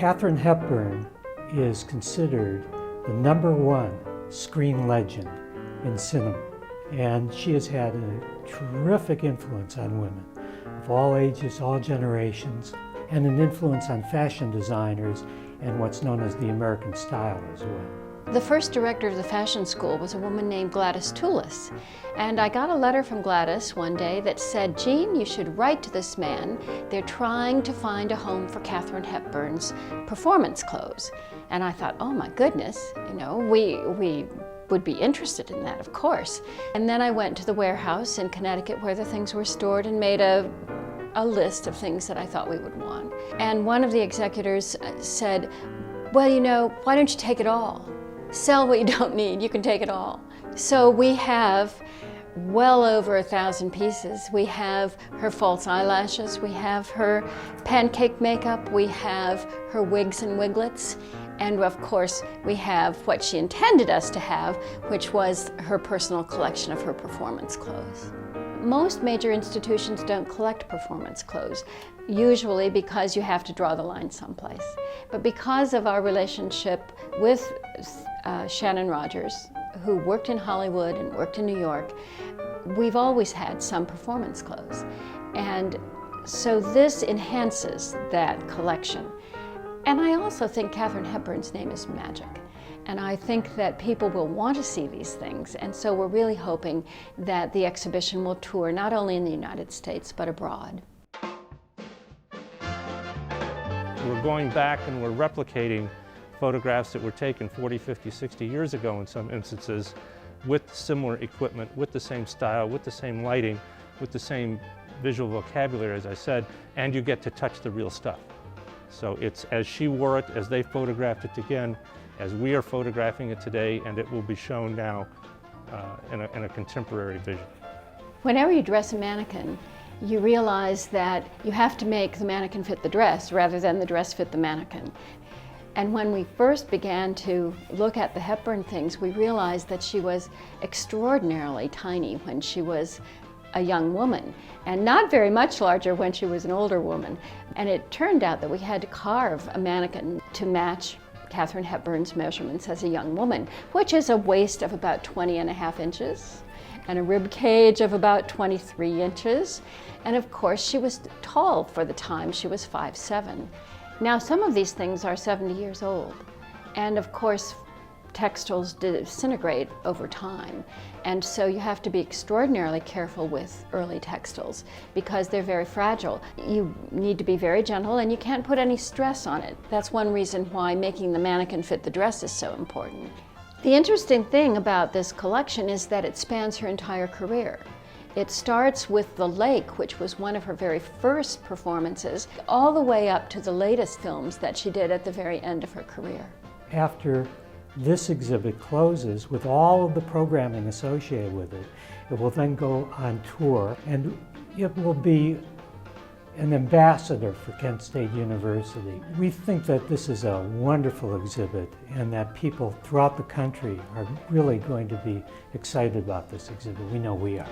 Katharine Hepburn is considered the #1 screen legend in cinema, and she has had a terrific influence on women of all ages, all generations, and an influence on fashion designers and what's known as the American style as well. The first director of the fashion school was a woman named Gladys Toulis, and I got a letter from Gladys one day that said, "Jean, you should write to this man. They're trying to find a home for Katharine Hepburn's performance clothes." And I thought, oh my goodness, you know, we would be interested in that, of course. And then I went to the warehouse in Connecticut where the things were stored and made a list of things that I thought we would want. And one of the executors said, "Well, you know, why don't you take it all? Sell what you don't need, you can take it all." So we have well over 1,000 pieces. We have her false eyelashes, we have her pancake makeup, we have her wigs and wiglets, and of course we have what she intended us to have, which was her personal collection of her performance clothes. Most major institutions don't collect performance clothes, usually because you have to draw the line someplace. But because of our relationship with Shannon Rogers, who worked in Hollywood and worked in New York, we've always had some performance clothes. And so this enhances that collection. And I also think Katharine Hepburn's name is magic. And I think that people will want to see these things. And so we're really hoping that the exhibition will tour not only in the United States, but abroad. We're going back and we're replicating photographs that were taken 40, 50, 60 years ago in some instances with similar equipment, with the same style, with the same lighting, with the same visual vocabulary, as I said, and you get to touch the real stuff. So it's as she wore it, as they photographed it again, as we are photographing it today, and it will be shown now in a contemporary vision. Whenever you dress a mannequin, you realize that you have to make the mannequin fit the dress rather than the dress fit the mannequin. And when we first began to look at the Hepburn things, we realized that she was extraordinarily tiny when she was a young woman, and not very much larger when she was an older woman. And it turned out that we had to carve a mannequin to match Katharine Hepburn's measurements as a young woman, which is a waist of about 20.5 inches and a rib cage of about 23 inches. And of course, she was tall for the time. She was 5'7". Now, some of these things are 70 years old. And of course, textiles disintegrate over time. And so you have to be extraordinarily careful with early textiles because they're very fragile. You need to be very gentle and you can't put any stress on it. That's one reason why making the mannequin fit the dress is so important. The interesting thing about this collection is that it spans her entire career. It starts with The Lake, which was one of her very first performances, all the way up to the latest films that she did at the very end of her career. After this exhibit closes with all of the programming associated with it, it will then go on tour, and it will be an ambassador for Kent State University. We think that this is a wonderful exhibit and that people throughout the country are really going to be excited about this exhibit. We know we are.